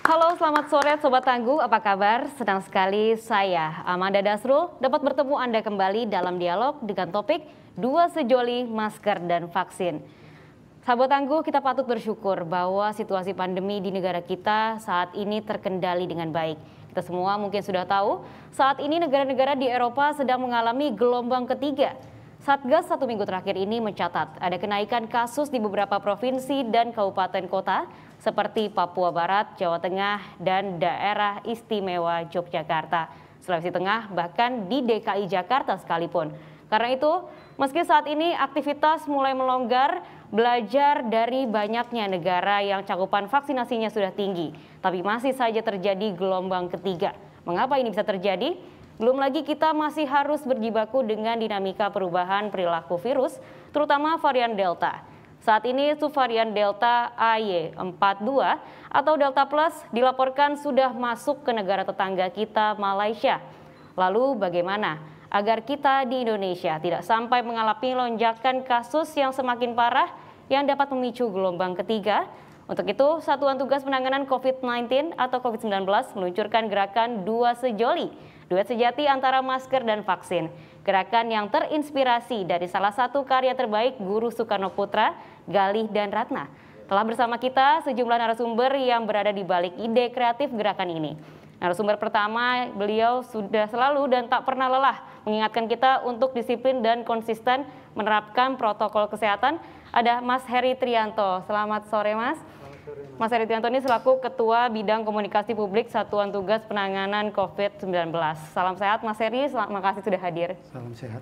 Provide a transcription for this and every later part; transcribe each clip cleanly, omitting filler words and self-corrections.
Halo, selamat sore Sobat Tangguh, apa kabar? Senang sekali saya, Amanda Dasrul, dapat bertemu Anda kembali dalam dialog dengan topik Dua Sejoli Masker dan Vaksin. Sahabat Tangguh, kita patut bersyukur bahwa situasi pandemi di negara kita saat ini terkendali dengan baik. Kita semua mungkin sudah tahu, saat ini negara-negara di Eropa sedang mengalami gelombang ketiga. Satgas 1 minggu terakhir ini mencatat ada kenaikan kasus di beberapa provinsi dan kabupaten kota seperti Papua Barat, Jawa Tengah, dan daerah istimewa Yogyakarta, Sulawesi Tengah, bahkan di DKI Jakarta sekalipun. Karena itu, meski saat ini aktivitas mulai melonggar, belajar dari banyaknya negara yang cakupan vaksinasinya sudah tinggi, tapi masih saja terjadi gelombang ketiga. Mengapa ini bisa terjadi? Belum lagi kita masih harus berjibaku dengan dinamika perubahan perilaku virus, terutama varian Delta. Saat ini subvarian Delta AY42 atau Delta Plus dilaporkan sudah masuk ke negara tetangga kita, Malaysia. Lalu bagaimana agar kita di Indonesia tidak sampai mengalami lonjakan kasus yang semakin parah yang dapat memicu gelombang ketiga? Untuk itu, Satuan Tugas Penanganan COVID-19 atau COVID-19 meluncurkan gerakan Dua Sejoli, duet sejati antara masker dan vaksin. Gerakan yang terinspirasi dari salah satu karya terbaik Guru Soekarno Putra, Galih dan Ratna. Telah bersama kita sejumlah narasumber yang berada di balik ide kreatif gerakan ini. Narasumber pertama, beliau sudah selalu dan tak pernah lelah mengingatkan kita untuk disiplin dan konsisten menerapkan protokol kesehatan. Ada Mas Heri Trianto. Selamat sore, Mas. Mas Heri Trianto ini selaku Ketua Bidang Komunikasi Publik Satuan Tugas Penanganan COVID-19. Salam sehat Mas Heri, terima kasih sudah hadir. Salam sehat.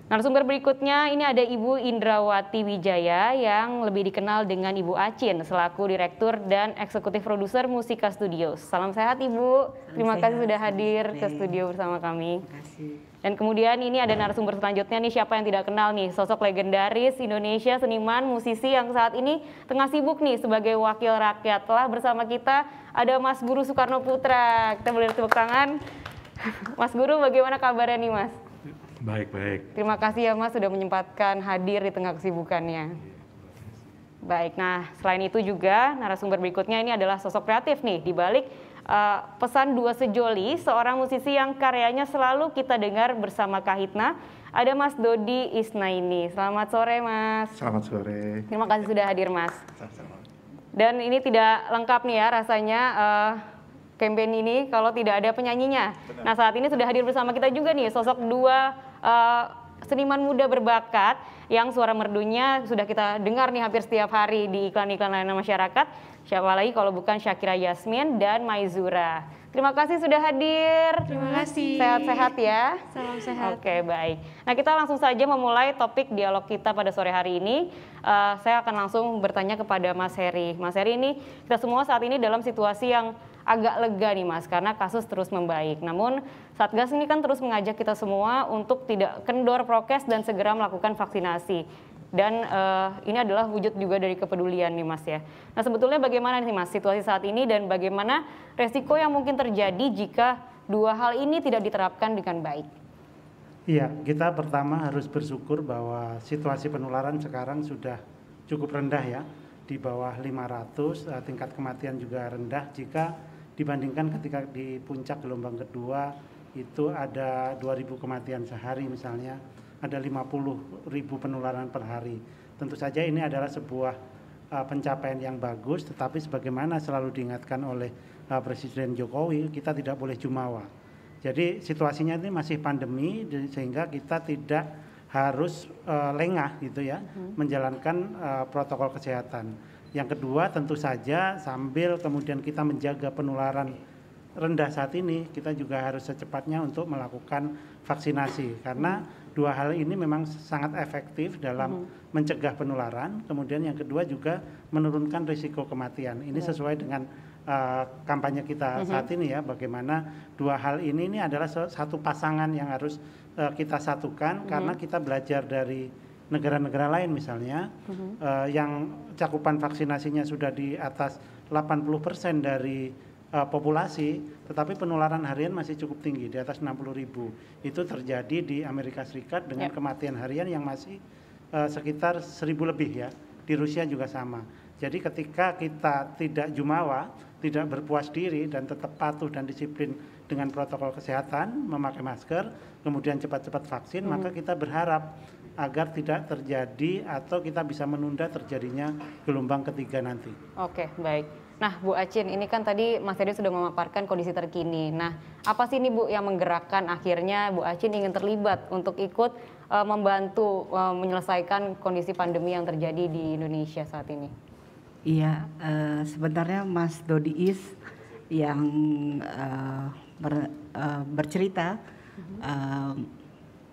Narasumber berikutnya ini ada Ibu Indrawati Wijaya yang lebih dikenal dengan Ibu Acin selaku Direktur dan Eksekutif Produser Musika Studios. Salam sehat Ibu, terima kasih sudah hadir ke studio bersama kami. Terima kasih. Dan kemudian ini ada narasumber selanjutnya nih, siapa yang tidak kenal nih, sosok legendaris Indonesia, seniman, musisi yang saat ini tengah sibuk nih sebagai wakil rakyat. Telah bersama kita ada Mas Guru Soekarno Putra. Kita boleh tepuk tangan. Mas Guru, bagaimana kabarnya nih Mas? Baik. Terima kasih ya Mas sudah menyempatkan hadir di tengah kesibukannya. Baik, nah selain itu juga narasumber berikutnya ini adalah sosok kreatif nih di balik pesan Dua Sejoli, seorang musisi yang karyanya selalu kita dengar bersama Kahitna. Ada Mas Dodi Isnaini. Selamat sore Mas. Selamat sore. Terima kasih sudah hadir Mas. Dan ini tidak lengkap nih ya rasanya campaign ini kalau tidak ada penyanyinya. Nah saat ini sudah hadir bersama kita juga nih sosok dua seniman muda berbakat yang suara merdunya sudah kita dengar nih hampir setiap hari di iklan-iklan layanan masyarakat. Siapa lagi kalau bukan Syakira Yasmin dan Maizura. Terima kasih sudah hadir. Terima kasih. Sehat-sehat ya. Salam sehat. Oke, baik. Nah kita langsung saja memulai topik dialog kita pada sore hari ini. Saya akan langsung bertanya kepada Mas Heri. Mas Heri, ini kita semua saat ini dalam situasi yang agak lega nih Mas, karena kasus terus membaik. Namun Satgas ini kan terus mengajak kita semua untuk tidak kendor prokes dan segera melakukan vaksinasi. Dan ini adalah wujud juga dari kepedulian nih Mas ya. Nah sebetulnya bagaimana nih Mas situasi saat ini dan bagaimana resiko yang mungkin terjadi jika dua hal ini tidak diterapkan dengan baik? Iya, kita pertama harus bersyukur bahwa situasi penularan sekarang sudah cukup rendah ya. Di bawah 500, tingkat kematian juga rendah jika dibandingkan ketika di puncak gelombang kedua itu ada 2.000 kematian sehari misalnya, ada 50.000 penularan per hari. Tentu saja ini adalah sebuah pencapaian yang bagus, tetapi sebagaimana selalu diingatkan oleh Presiden Jokowi, kita tidak boleh jumawa. Jadi situasinya ini masih pandemi sehingga kita tidak harus lengah gitu ya menjalankan protokol kesehatan. Yang kedua tentu saja sambil kemudian kita menjaga penularan rendah saat ini, kita juga harus secepatnya untuk melakukan vaksinasi karena dua hal ini memang sangat efektif dalam mencegah penularan. Kemudian yang kedua juga menurunkan risiko kematian. Ini sesuai dengan kampanye kita saat ini ya, bagaimana dua hal ini adalah satu pasangan yang harus kita satukan karena kita belajar dari negara-negara lain misalnya yang cakupan vaksinasinya sudah di atas 80% dari populasi, tetapi penularan harian masih cukup tinggi di atas 60.000. Itu terjadi di Amerika Serikat dengan kematian harian yang masih sekitar 1.000 lebih ya. Di Rusia juga sama. Jadi ketika kita tidak jumawa, tidak berpuas diri dan tetap patuh dan disiplin dengan protokol kesehatan, memakai masker, kemudian cepat-cepat vaksin, maka kita berharap agar tidak terjadi atau kita bisa menunda terjadinya gelombang ketiga nanti. Oke, baik. Nah, Bu Acin, ini kan tadi Mas Heri sudah memaparkan kondisi terkini. Nah, apa sih ini Bu yang menggerakkan akhirnya Bu Acin ingin terlibat untuk ikut membantu menyelesaikan kondisi pandemi yang terjadi di Indonesia saat ini? Iya, sebenarnya Mas Dodi Is yang bercerita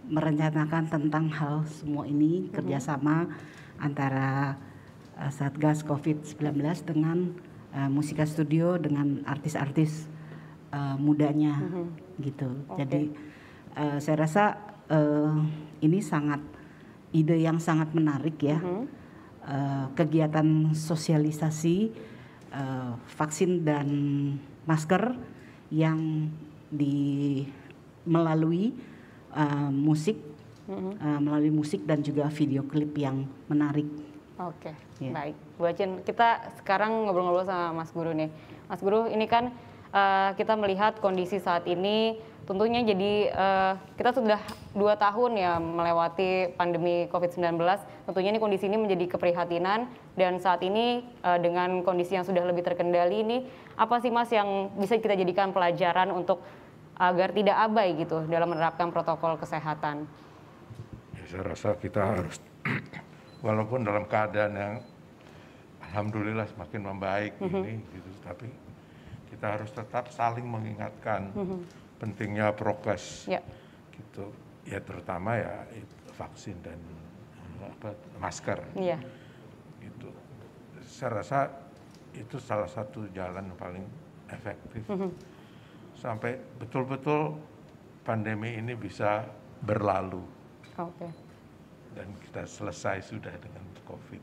merencanakan tentang hal semua ini kerjasama antara Satgas COVID-19 dengan Musika Studio dengan artis-artis mudanya gitu. Jadi saya rasa ini sangat ide yang sangat menarik ya. Kegiatan sosialisasi vaksin dan masker yang melalui musik, melalui musik dan juga video klip yang menarik. Oke, baik. Bu Acin, kita sekarang ngobrol-ngobrol sama Mas Guru nih. Mas Guru, ini kan kita melihat kondisi saat ini tentunya jadi kita sudah 2 tahun ya melewati pandemi COVID-19. Tentunya ini kondisi ini menjadi keprihatinan dan saat ini dengan kondisi yang sudah lebih terkendali ini, apa sih Mas yang bisa kita jadikan pelajaran untuk agar tidak abai gitu dalam menerapkan protokol kesehatan? Ya, saya rasa kita harus walaupun dalam keadaan yang alhamdulillah semakin membaik ini gitu, tapi kita harus tetap saling mengingatkan pentingnya prokes gitu ya, terutama ya vaksin dan masker gitu. Saya rasa itu salah satu jalan yang paling efektif sampai betul-betul pandemi ini bisa berlalu dan kita selesai sudah dengan COVID.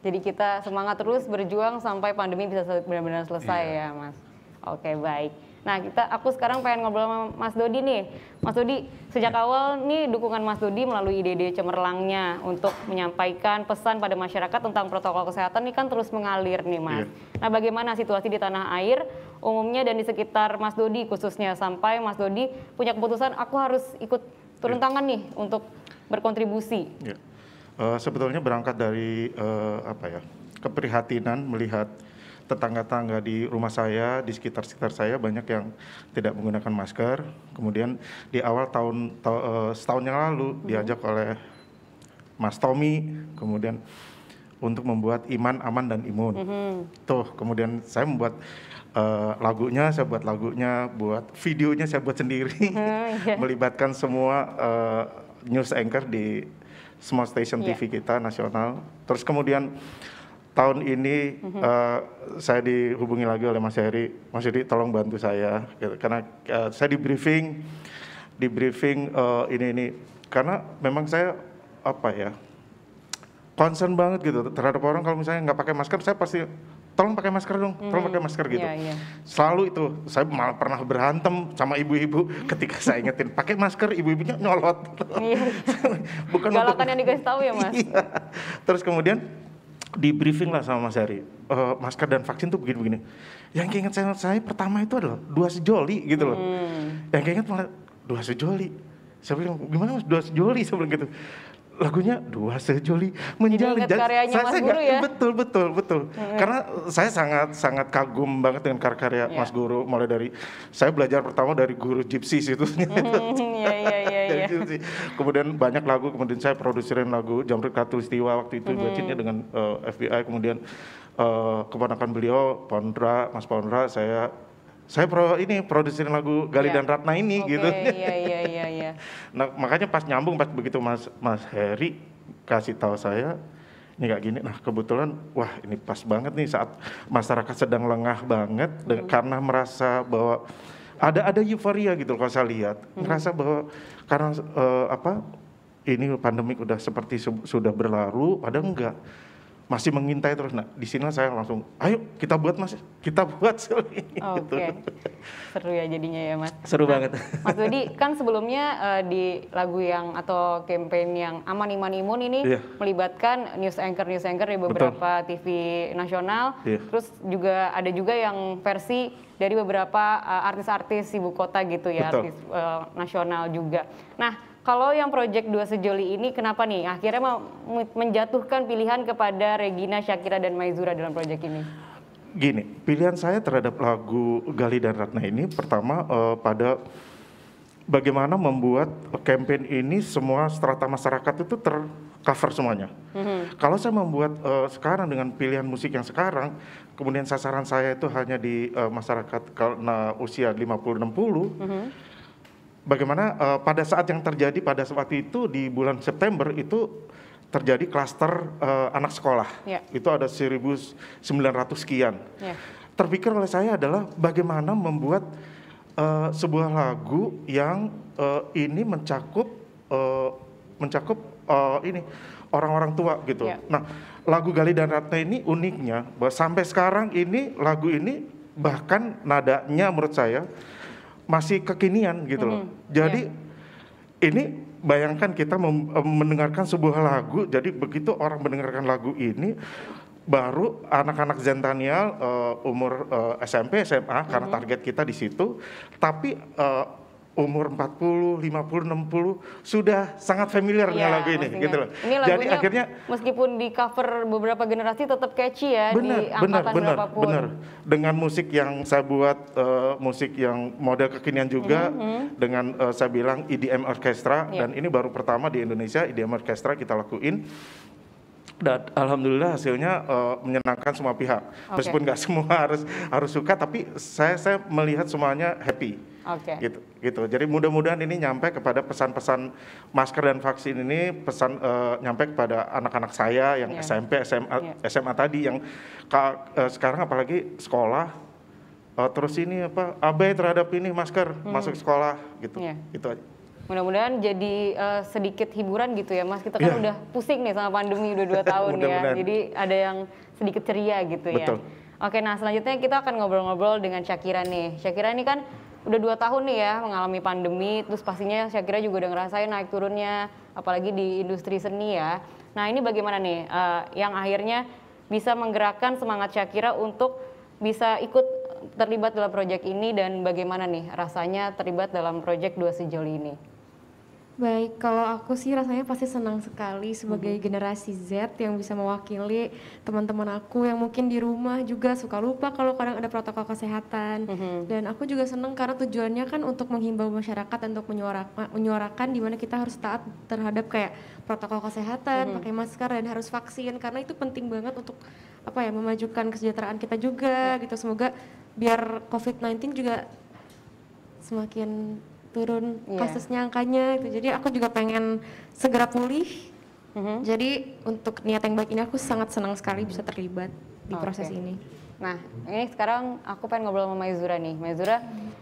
Jadi kita semangat terus berjuang sampai pandemi bisa benar-benar selesai ya Mas. Oke, baik. Nah, aku sekarang pengen ngobrol sama Mas Dodi nih. Mas Dodi, sejak awal nih dukungan Mas Dodi melalui IDD Cemerlangnya untuk menyampaikan pesan pada masyarakat tentang protokol kesehatan ini kan terus mengalir nih Mas. Nah, bagaimana situasi di tanah air umumnya dan di sekitar Mas Dodi khususnya sampai Mas Dodi punya keputusan aku harus ikut turun tangan nih untuk berkontribusi? Sebetulnya berangkat dari keprihatinan melihat tetangga-tetangga di rumah saya, di sekitar-sekitar saya banyak yang tidak menggunakan masker. Kemudian di awal setahun yang lalu diajak oleh Mas Tommy, kemudian untuk membuat Iman, Aman, dan Imun. Kemudian saya membuat lagunya, buat videonya saya buat sendiri, melibatkan semua news anchor di semua stasiun TV kita nasional. Terus kemudian tahun ini saya dihubungi lagi oleh Mas Heri tolong bantu saya gitu. Karena saya di briefing ini karena memang saya concern banget gitu terhadap orang kalau misalnya nggak pakai masker, saya pasti tolong pakai masker dong, tolong pakai masker gitu. Selalu itu, saya malah pernah berantem sama ibu-ibu ketika saya ingetin pakai masker, ibu-ibunya nyolot. Bukan galakan yang dikasih tahu ya Mas. Terus kemudian di briefing lah sama Mas Heri, masker dan vaksin tuh begini-begini. Yang keinget saya pertama itu adalah Dua Sejoli gitu loh. Yang keinget malah Dua Sejoli. Saya bilang gimana Mas Dua Sejoli, saya bilang gitu. Lagunya Dua Sejoli menjalin. Jadi karyanya Mas Guru ya? Betul. Karena saya sangat kagum banget dengan karya Mas Guru. Mulai dari saya belajar pertama dari guru Gypsy itu. Kemudian banyak lagu, kemudian saya produserin lagu Jamret Khatulistiwa waktu itu bacinnya dengan FBI. Kemudian keponakan beliau Mas Pondra, saya produserin lagu Gali dan Ratna ini gitu. Iya. Nah, makanya pas begitu Mas Heri kasih tahu saya ini kayak gini. Nah, kebetulan wah ini pas banget nih saat masyarakat sedang lengah banget karena merasa bahwa ada euforia gitu kalau saya lihat. Merasa bahwa karena ini pandemik udah seperti sudah berlalu, padahal enggak. masih mengintai terus. Nah, di sini saya langsung, ayo kita buat Mas, kita buat Oke, gitu. seru ya jadinya ya Mas. Seru banget. Mas Dodi, kan sebelumnya di lagu yang atau campaign yang Aman Iman Imun ini melibatkan news anchor di beberapa TV nasional. Terus juga ada juga yang versi dari beberapa artis-artis ibu kota gitu ya, artis nasional juga. Nah, kalau yang proyek Dua Sejoli ini kenapa nih akhirnya menjatuhkan pilihan kepada Regina, Shakira, dan Maizura dalam proyek ini? Gini, pilihan saya terhadap lagu Gali dan Ratna ini pertama pada bagaimana membuat campaign ini semua strata masyarakat itu tercover semuanya. Kalau saya membuat sekarang dengan pilihan musik yang sekarang, kemudian sasaran saya itu hanya di masyarakat karena usia 50-60, bagaimana pada saat yang terjadi pada waktu itu di bulan September itu terjadi klaster anak sekolah. Itu ada 1.900 sekian. Terpikir oleh saya adalah bagaimana membuat sebuah lagu yang ini mencakup ini orang-orang tua gitu. Nah, lagu Gali dan Ratna ini uniknya bahwa sampai sekarang ini lagu ini bahkan nadanya menurut saya masih kekinian gitu loh. Jadi ini bayangkan kita mendengarkan sebuah lagu, jadi begitu orang mendengarkan lagu ini, baru anak-anak zentannial umur SMP, SMA, karena target kita di situ, tapi umur 40, 50, 60 sudah sangat familiar dengan lagu ini, gitu loh. Ini lagunya, jadi akhirnya meskipun di cover beberapa generasi tetap catchy ya, di angkatan berapapun. Benar. Dengan musik yang saya buat, musik yang model kekinian juga, dengan saya bilang EDM orkestra, dan ini baru pertama di Indonesia EDM orkestra kita lakuin. Dan alhamdulillah hasilnya menyenangkan semua pihak. Meskipun nggak semua harus suka, tapi saya melihat semuanya happy. Gitu. Jadi mudah-mudahan ini nyampe kepada pesan-pesan masker dan vaksin ini, pesan nyampe kepada anak-anak saya yang SMP, SMA tadi yang sekarang apalagi sekolah, terus ini abai terhadap ini masker masuk sekolah gitu. Itu aja. Mudah-mudahan jadi sedikit hiburan gitu ya Mas, kita kan udah pusing nih sama pandemi udah 2 tahun ya, jadi ada yang sedikit ceria gitu ya. Oke, nah selanjutnya kita akan ngobrol-ngobrol dengan Shakira nih. Shakira ini kan udah 2 tahun nih ya mengalami pandemi, terus pastinya Shakira juga udah ngerasain naik turunnya, apalagi di industri seni ya. Nah ini bagaimana nih yang akhirnya bisa menggerakkan semangat Shakira untuk bisa ikut terlibat dalam proyek ini, dan bagaimana nih rasanya terlibat dalam proyek Dua Sejoli ini? Baik, kalau aku sih rasanya pasti senang sekali sebagai generasi Z yang bisa mewakili teman-teman aku yang mungkin di rumah juga suka lupa kalau kadang ada protokol kesehatan. Dan aku juga senang karena tujuannya kan untuk menghimbau masyarakat untuk menyuarakan di mana kita harus taat terhadap kayak protokol kesehatan, pakai masker dan harus vaksin, karena itu penting banget untuk memajukan kesejahteraan kita juga gitu. Semoga biar COVID-19 juga semakin turun kasusnya, angkanya gitu. Jadi aku juga pengen segera pulih. Jadi untuk niat yang baik ini aku sangat senang sekali bisa terlibat di proses ini. Nah ini sekarang aku pengen ngobrol sama Maizura nih. Maizura,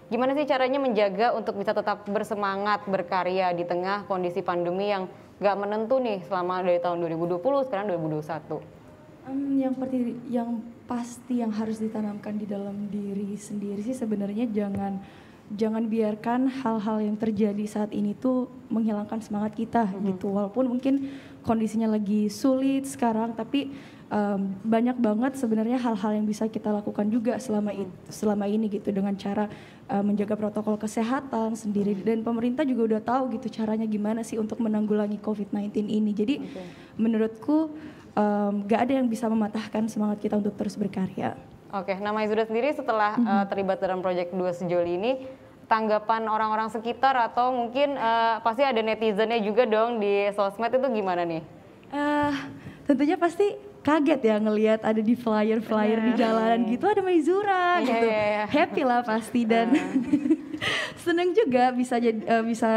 gimana sih caranya menjaga untuk bisa tetap bersemangat berkarya di tengah kondisi pandemi yang gak menentu nih selama dari tahun 2020 sekarang 2021? Yang pasti yang harus ditanamkan di dalam diri sendiri sih sebenarnya jangan biarkan hal-hal yang terjadi saat ini tuh menghilangkan semangat kita gitu. Walaupun mungkin kondisinya lagi sulit sekarang, tapi banyak banget sebenarnya hal-hal yang bisa kita lakukan juga selama ini gitu, dengan cara menjaga protokol kesehatan sendiri, dan pemerintah juga udah tahu gitu caranya gimana sih untuk menanggulangi COVID-19 ini. Jadi menurutku gak ada yang bisa mematahkan semangat kita untuk terus berkarya. Oke, nah Maizura sendiri setelah terlibat dalam proyek Dua Sejoli ini, tanggapan orang-orang sekitar atau mungkin pasti ada netizennya juga dong di sosmed, itu gimana nih? Tentunya pasti kaget ya ngelihat ada di flyer di jalanan gitu ada Maizura gitu. Happy lah pasti, dan seneng juga bisa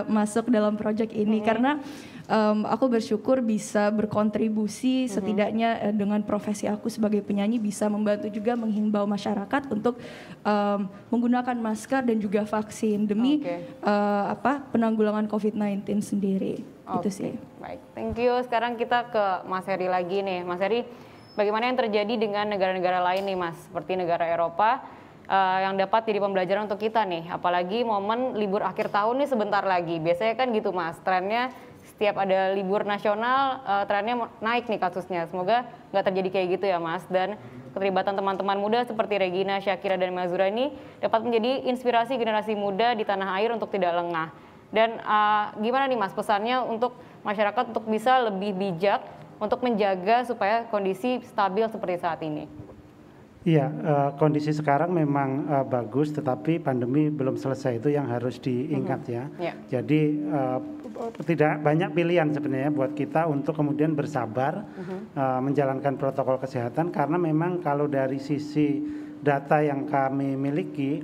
masuk dalam proyek ini karena aku bersyukur bisa berkontribusi setidaknya dengan profesi aku sebagai penyanyi bisa membantu juga menghimbau masyarakat untuk menggunakan masker dan juga vaksin demi penanggulangan COVID-19 sendiri. Itu sih. Baik, thank you. Sekarang kita ke Mas Heri lagi nih. Mas Heri, bagaimana yang terjadi dengan negara-negara lain nih Mas, seperti negara Eropa yang dapat jadi pembelajaran untuk kita nih, apalagi momen libur akhir tahun nih sebentar lagi. Biasanya kan gitu Mas, trennya setiap ada libur nasional trennya naik nih kasusnya. Semoga nggak terjadi kayak gitu ya Mas. Dan keterlibatan teman-teman muda seperti Regina, Shakira, dan Mazura ini dapat menjadi inspirasi generasi muda di tanah air untuk tidak lengah. Dan gimana nih Mas pesannya untuk masyarakat untuk bisa lebih bijak untuk menjaga supaya kondisi stabil seperti saat ini? Iya, kondisi sekarang memang bagus, tetapi pandemi belum selesai, itu yang harus diingat ya. Jadi tidak banyak pilihan sebenarnya buat kita untuk kemudian bersabar menjalankan protokol kesehatan, karena memang kalau dari sisi data yang kami miliki,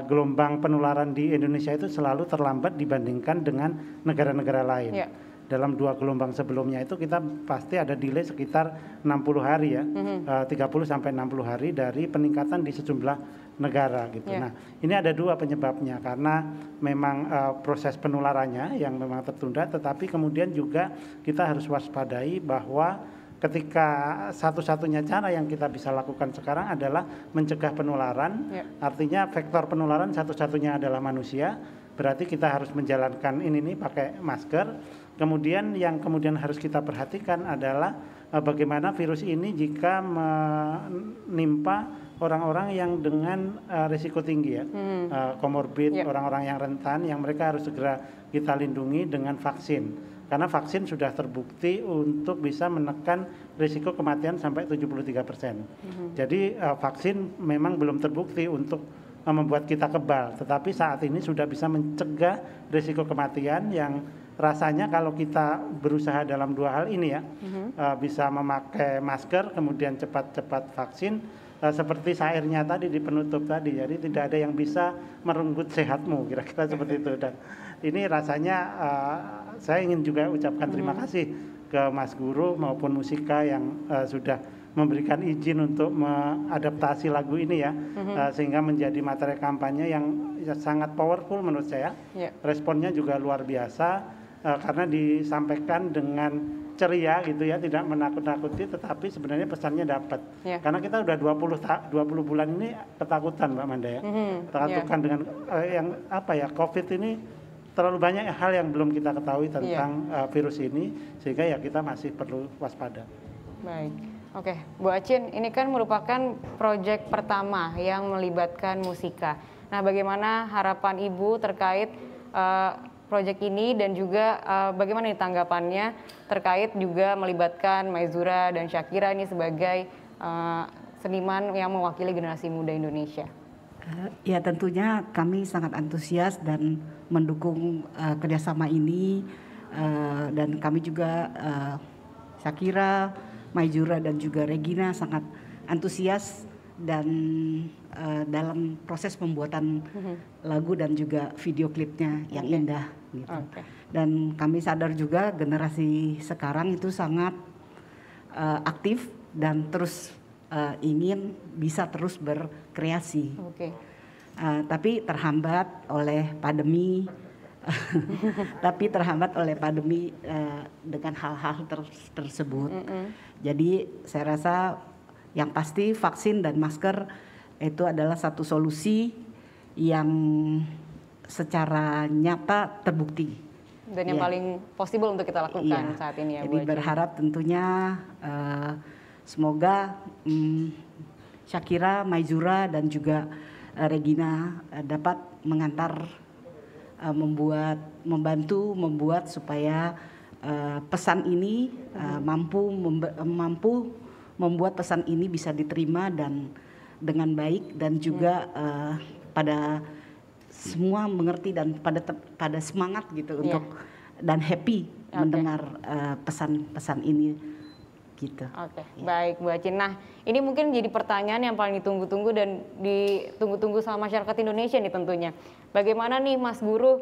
gelombang penularan di Indonesia itu selalu terlambat dibandingkan dengan negara-negara lain. Dalam 2 gelombang sebelumnya itu kita pasti ada delay sekitar 60 hari ya, 30 sampai 60 hari dari peningkatan di sejumlah negara gitu. Nah, ini ada 2 penyebabnya, karena memang proses penularannya yang memang tertunda, tetapi kemudian juga kita harus waspadai bahwa ketika satu-satunya cara yang kita bisa lakukan sekarang adalah mencegah penularan, artinya vektor penularan satu-satunya adalah manusia, berarti kita harus menjalankan ini pakai masker. Kemudian yang kemudian harus kita perhatikan adalah bagaimana virus ini jika menimpa orang-orang yang dengan risiko tinggi ya, komorbid, orang-orang yang rentan, yang mereka harus segera kita lindungi dengan vaksin. Karena vaksin sudah terbukti untuk bisa menekan risiko kematian sampai 73%. Jadi vaksin memang belum terbukti untuk membuat kita kebal, tetapi saat ini sudah bisa mencegah risiko kematian yang rasanya kalau kita berusaha dalam 2 hal ini ya, bisa memakai masker, kemudian cepat-cepat vaksin, seperti syairnya tadi di penutup tadi, jadi tidak ada yang bisa merenggut sehatmu, kira-kira seperti itu. Dan ini rasanya saya ingin juga ucapkan terima kasih ke Mas Guru maupun Musika yang sudah memberikan izin untuk mengadaptasi lagu ini ya, sehingga menjadi materi kampanye yang sangat powerful menurut saya. Responnya juga luar biasa, karena disampaikan dengan ceria gitu ya, tidak menakut-nakuti, tetapi sebenarnya pesannya dapat. Karena kita udah 20 bulan ini ketakutan Mbak Manda ya, ketakutan dengan yang COVID ini, terlalu banyak hal yang belum kita ketahui tentang virus ini, sehingga ya kita masih perlu waspada. Baik. Oke, Bu Acin, ini kan merupakan proyek pertama yang melibatkan Musika. Nah, bagaimana harapan Ibu terkait proyek ini, dan juga bagaimana tanggapannya terkait juga melibatkan Mazura dan Shakira ini sebagai seniman yang mewakili generasi muda Indonesia? Ya, tentunya kami sangat antusias dan mendukung kerjasama ini, dan kami juga Shakira, Mazura dan juga Regina sangat antusias dan dalam proses pembuatan lagu dan juga video klipnya yang indah gitu. Dan kami sadar juga generasi sekarang itu sangat aktif dan terus ingin bisa terus berkreasi. Tapi terhambat oleh pandemi. Dengan hal-hal tersebut. Jadi saya rasa yang pasti vaksin dan masker itu adalah satu solusi yang secara nyata terbukti. Dan yang paling possible untuk kita lakukan saat ini ya. Jadi berharap tentunya semoga Shakira, Mazura dan juga Regina dapat membantu membuat supaya pesan ini mampu membuat pesan ini bisa diterima dan dengan baik, dan juga pada semua mengerti dan pada semangat gitu untuk dan happy mendengar pesan-pesan ini gitu. Baik Bu Acin. Nah, ini mungkin jadi pertanyaan yang paling ditunggu-tunggu dan ditunggu-tunggu sama masyarakat Indonesia nih tentunya. Bagaimana nih Mas Guru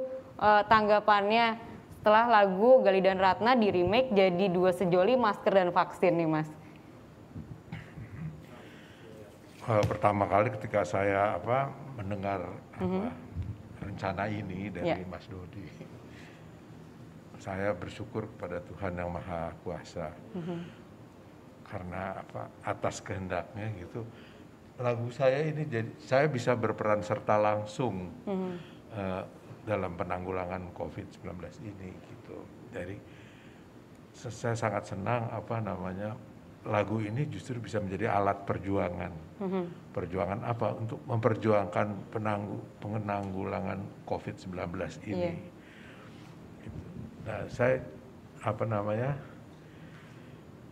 tanggapannya setelah lagu Gali dan Ratna di remake jadi Dua Sejoli, Masker dan Vaksin nih Mas? Pertama kali ketika saya mendengar rencana ini dari Mas Dodi, saya bersyukur kepada Tuhan yang Maha Kuasa karena atas kehendaknya gitu lagu saya ini jadi saya bisa berperan serta langsung dalam penanggulangan COVID-19 ini gitu. Jadi saya sangat senang lagu ini justru bisa menjadi alat perjuangan. Perjuangan apa? Untuk memperjuangkan penanggulangan COVID-19 ini. Gitu. Nah, saya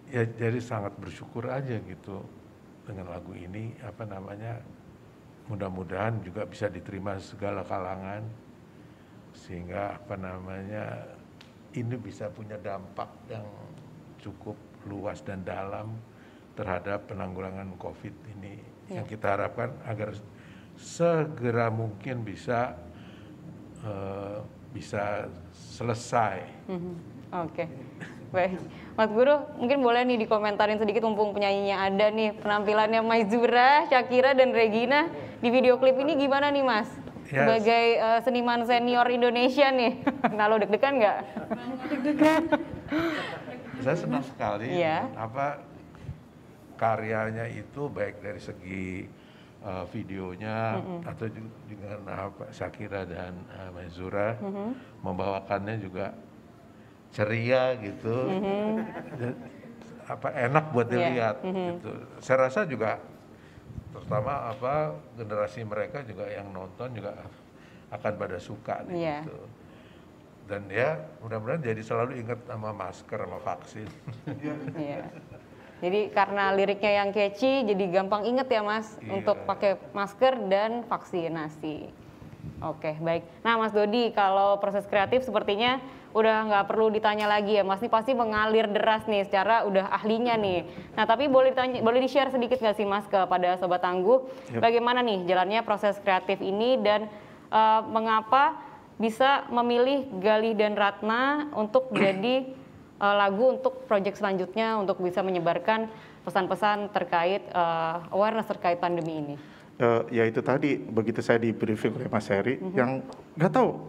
ya jadi sangat bersyukur aja gitu dengan lagu ini mudah-mudahan juga bisa diterima segala kalangan sehingga ini bisa punya dampak yang cukup luas dan dalam terhadap penanggulangan COVID ini yang kita harapkan agar segera mungkin bisa selesai. Oke. Baik, Mas Guru mungkin boleh nih dikomentarin sedikit mumpung penyanyinya ada nih, penampilannya Maizura, Shakira dan Regina di video klip ini gimana nih Mas? Yes. Sebagai seniman senior Indonesia nih, nah lo deg-degan nggak? Deg-degan. Saya senang sekali karyanya itu baik dari segi videonya atau dengan Shakira dan Maizura membawakannya juga ceria gitu, enak buat dilihat. Gitu. Saya rasa juga terutama generasi mereka juga yang nonton juga akan pada suka gitu. Dan ya mudah-mudahan jadi selalu ingat sama masker sama vaksin. Jadi karena liriknya yang catchy, jadi gampang inget ya Mas untuk pakai masker dan vaksinasi. Oke, baik. Nah Mas Dodi, kalau proses kreatif sepertinya udah nggak perlu ditanya lagi ya Mas, ini pasti mengalir deras nih secara udah ahlinya nih. Nah tapi boleh di-share sedikit nggak sih Mas kepada Sobat Tangguh, bagaimana nih jalannya proses kreatif ini dan mengapa bisa memilih Gali dan Ratna untuk jadi lagu untuk proyek selanjutnya untuk bisa menyebarkan pesan-pesan terkait awareness terkait pandemi ini? Ya itu tadi, begitu saya di briefing oleh Mas Heri, yang nggak tahu,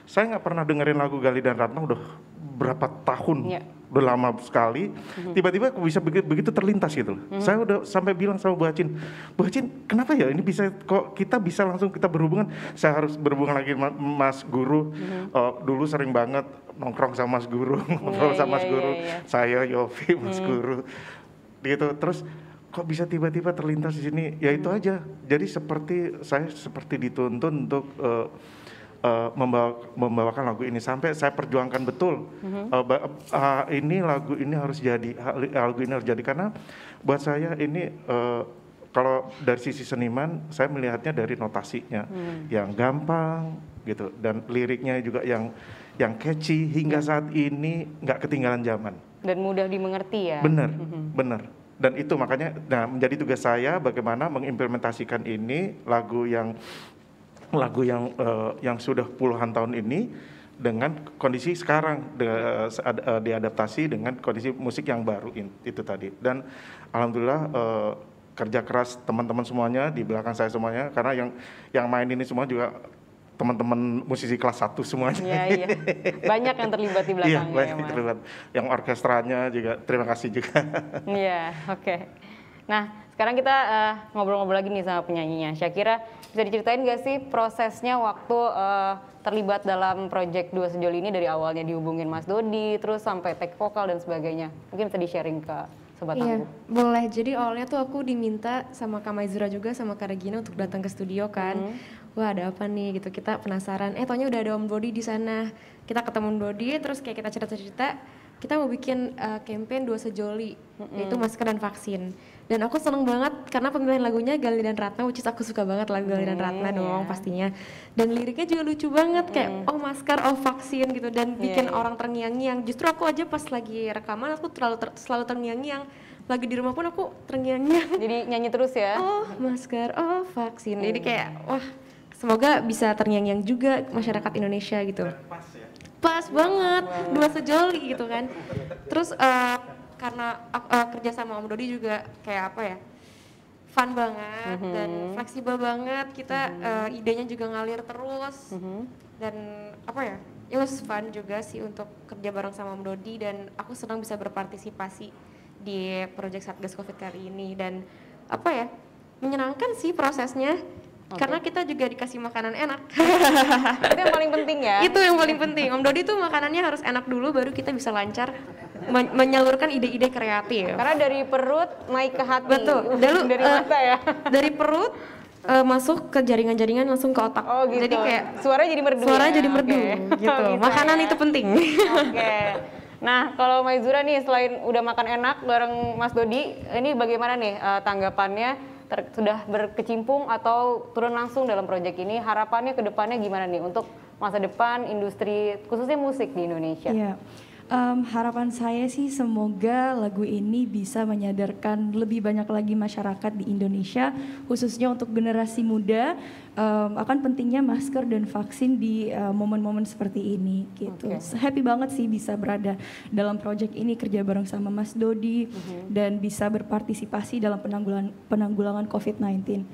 saya nggak pernah dengerin lagu Gali dan Ratna udah berapa tahun, udah lama sekali, tiba-tiba bisa begitu terlintas gitu. Saya udah sampai bilang sama Bu Acin, kenapa ya ini bisa, kok kita bisa langsung kita berhubungan, saya harus berhubungan lagi Mas Guru, dulu sering banget nongkrong sama Mas Guru, ngobrol sama Mas Guru, saya Yofi, Mas Guru, gitu, terus kok bisa tiba-tiba terlintas di sini, ya itu aja. Jadi saya seperti dituntun untuk membawakan lagu ini sampai saya perjuangkan betul. Ini lagu ini harus jadi karena buat saya ini kalau dari sisi seniman saya melihatnya dari notasinya yang gampang gitu dan liriknya juga yang catchy hingga saat ini nggak ketinggalan zaman dan mudah dimengerti ya. Benar. Dan itu makanya menjadi tugas saya bagaimana mengimplementasikan ini lagu yang sudah puluhan tahun ini dengan kondisi sekarang diadaptasi dengan kondisi musik yang baru itu tadi. Dan alhamdulillah kerja keras teman-teman semuanya di belakang saya semuanya karena yang main ini semua juga teman-teman musisi kelas 1 semuanya. Iya. Banyak yang terlibat di belakangnya. Iya, banyak yang terlibat. Yang orkestranya juga, terima kasih juga. Iya, oke. Nah, sekarang kita ngobrol-ngobrol lagi nih sama penyanyinya. Shakira, bisa diceritain nggak sih prosesnya waktu terlibat dalam proyek Dua Sejoli ini dari awalnya dihubungin Mas Dodi, terus sampai take vokal dan sebagainya. Mungkin bisa di-sharing ke Sobat Tangguh. Iya, boleh. Jadi awalnya tuh aku diminta sama Kak Maizura juga sama Kak Regina untuk datang ke studio kan. Wah ada apa nih gitu, kita penasaran. Taunya udah ada Om Dodi di sana. Kita ketemu Om Dodi, terus kayak kita cerita-cerita. Kita mau bikin campaign Dua Sejoli, yaitu masker dan vaksin. Dan aku seneng banget karena pemilihan lagunya Gali dan Ratna, which is aku suka banget lagu Gali dan Ratna dong pastinya. Dan liriknya juga lucu banget kayak masker, vaksin gitu dan bikin orang terngiang-ngiang. Justru aku aja pas lagi rekaman aku selalu terngiang-ngiang. Lagi di rumah pun aku terngiang-ngiang. Jadi nyanyi terus ya? Masker, vaksin. Jadi kayak wah semoga bisa terngiang-ngiang juga masyarakat Indonesia gitu. Pas banget, dua sejoli gitu kan. Terus karena kerja sama Om Dodi juga kayak apa ya, fun banget dan fleksibel banget. Kita idenya juga ngalir terus dan apa ya, it was fun juga sih untuk kerja bareng sama Om Dodi, dan aku senang bisa berpartisipasi di proyek Satgas Covid kali ini, dan apa ya, menyenangkan sih prosesnya. Karena kita juga dikasih makanan enak. Itu yang paling penting ya? Itu yang paling penting. Om Dodi tuh makanannya harus enak dulu, baru kita bisa lancar menyalurkan ide-ide kreatif. Karena dari perut naik ke hati. Betul. Dari mata ya? Dari perut masuk ke jaringan-jaringan langsung ke otak. Oh gitu. Jadi kayak suaranya jadi merdu. Suaranya ya? jadi merdu gitu. Makanan itu penting. Oke. Nah, kalau Maizura nih selain udah makan enak bareng Mas Dodi, ini bagaimana nih tanggapannya? Sudah berkecimpung atau turun langsung dalam proyek ini, harapannya ke depannya gimana nih untuk masa depan industri khususnya musik di Indonesia? Iya. Harapan saya sih semoga lagu ini bisa menyadarkan lebih banyak lagi masyarakat di Indonesia, khususnya untuk generasi muda, akan pentingnya masker dan vaksin di momen-momen seperti ini gitu. Happy banget sih bisa berada dalam proyek ini, kerja bareng sama Mas Dodi dan bisa berpartisipasi dalam penanggulangan COVID-19.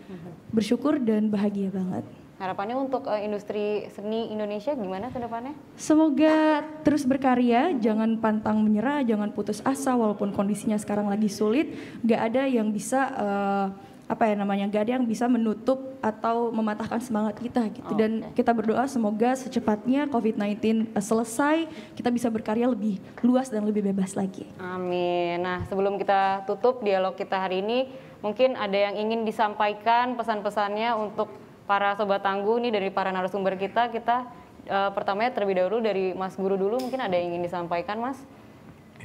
Bersyukur dan bahagia banget. Harapannya untuk industri seni Indonesia gimana ke depannya? Semoga terus berkarya, jangan pantang menyerah, jangan putus asa walaupun kondisinya sekarang lagi sulit. Gak ada yang bisa gak ada yang bisa menutup atau mematahkan semangat kita gitu. Dan kita berdoa semoga secepatnya COVID-19 selesai, kita bisa berkarya lebih luas dan lebih bebas lagi. Amin. Nah, sebelum kita tutup dialog kita hari ini, mungkin ada yang ingin disampaikan pesan-pesannya untuk para Sobat Tangguh nih dari para narasumber kita. Pertamanya terlebih dahulu dari Mas Guru dulu, mungkin ada yang ingin disampaikan, Mas?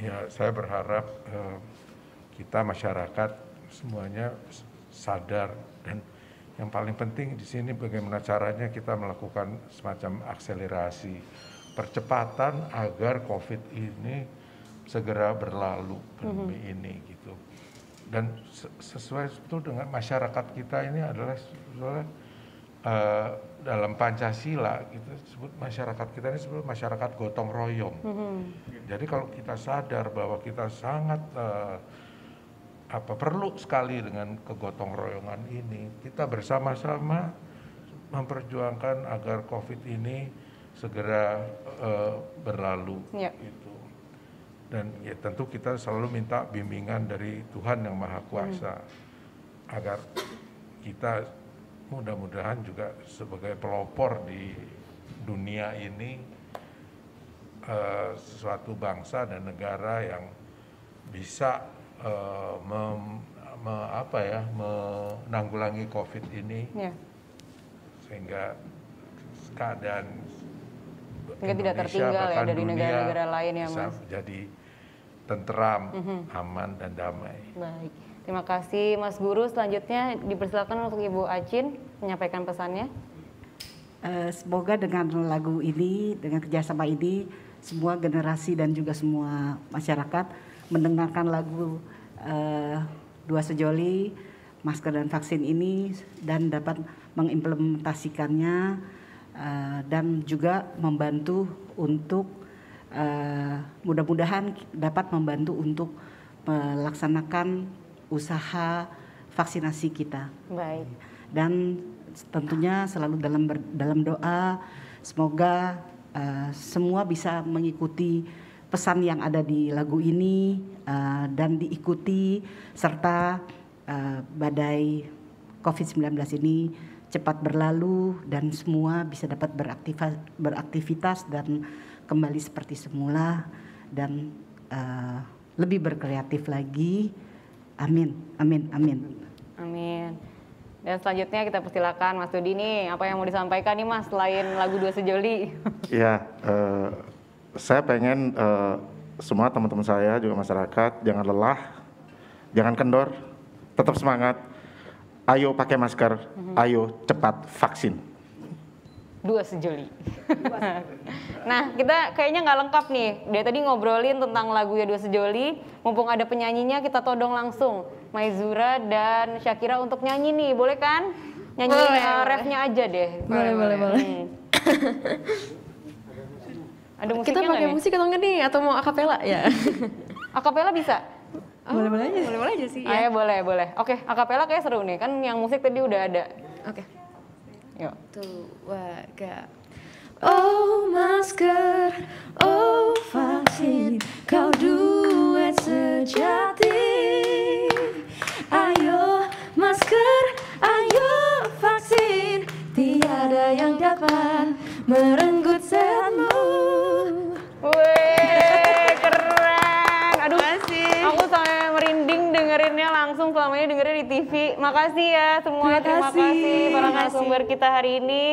Ya, saya berharap kita masyarakat semuanya sadar, dan yang paling penting di sini bagaimana caranya kita melakukan semacam akselerasi, percepatan agar COVID ini segera berlalu, pandemi ini gitu. Dan sesuai betul dengan masyarakat kita ini adalah dalam Pancasila kita sebut masyarakat kita ini sebut masyarakat gotong royong. Jadi kalau kita sadar bahwa kita sangat perlu sekali dengan kegotong royongan ini, kita bersama-sama memperjuangkan agar COVID ini segera berlalu. Gitu. Dan ya tentu kita selalu minta bimbingan dari Tuhan yang Maha Kuasa agar kita mudah-mudahan juga sebagai pelopor di dunia ini, suatu bangsa dan negara yang bisa menanggulangi COVID ini, sehingga keadaan tidak tertinggal ya dari negara-negara lain ya, Mas. Bisa menjadi tentram, aman dan damai. Baik. Terima kasih Mas Guru. Selanjutnya dipersilakan untuk Ibu Acin menyampaikan pesannya. Semoga dengan lagu ini, dengan kerjasama ini, semua generasi dan juga semua masyarakat mendengarkan lagu Dua Sejoli, Masker dan Vaksin ini dan dapat mengimplementasikannya dan juga membantu untuk mudah-mudahan dapat membantu untuk melaksanakan usaha vaksinasi kita. Baik. Dan tentunya selalu dalam doa, semoga semua bisa mengikuti pesan yang ada di lagu ini dan diikuti, serta badai COVID-19 ini cepat berlalu dan semua bisa dapat beraktivitas dan kembali seperti semula dan lebih berkreatif lagi. Amin, amin, amin. Amin. Dan selanjutnya kita persilakan Mas Dodi nih, apa yang mau disampaikan nih Mas selain lagu Dua Sejoli? Ya, saya pengen semua teman-teman saya juga masyarakat jangan lelah, jangan kendor, tetap semangat. Ayo pakai masker, ayo cepat vaksin. Dua Sejoli. Nah, kita kayaknya nggak lengkap nih. Dari tadi ngobrolin tentang lagunya Dua Sejoli, mumpung ada penyanyinya kita todong langsung Maizura dan Syakira untuk nyanyi nih, boleh kan? nyanyi Boleh. refnya aja deh. Boleh. Ada musiknya Kita nggak pakai nih? musik atau enggak nih? Atau mau akapela ya? Akapela bisa? Boleh-boleh aja. Boleh aja sih Ayo ya. boleh. Oke, akapela kayak seru nih. Kan yang musik tadi udah ada. Oke. Yuk. 2, 3. Oh masker, oh vaksin, kau duet sejati. Ayo masker, ayo vaksin, tiada yang dapat merenggut sehatmu. Wih, keren. Aduh, Makasih. aku sampai merinding dengerinnya langsung, selama ini dengerin di TV. Makasih ya semua, terima kasih para narasumber kita hari ini.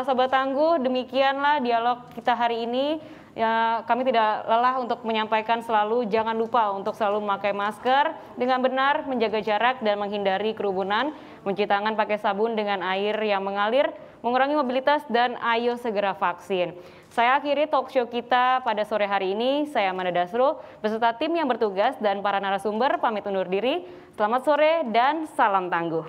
Sobat Tangguh, demikianlah dialog kita hari ini. Ya, kami tidak lelah untuk menyampaikan selalu jangan lupa untuk selalu memakai masker dengan benar, menjaga jarak dan menghindari kerumunan, mencuci tangan pakai sabun dengan air yang mengalir, mengurangi mobilitas dan ayo segera vaksin. Saya akhiri talk show kita pada sore hari ini. Saya Amanda Dasrul beserta tim yang bertugas dan para narasumber pamit undur diri. Selamat sore dan salam tangguh.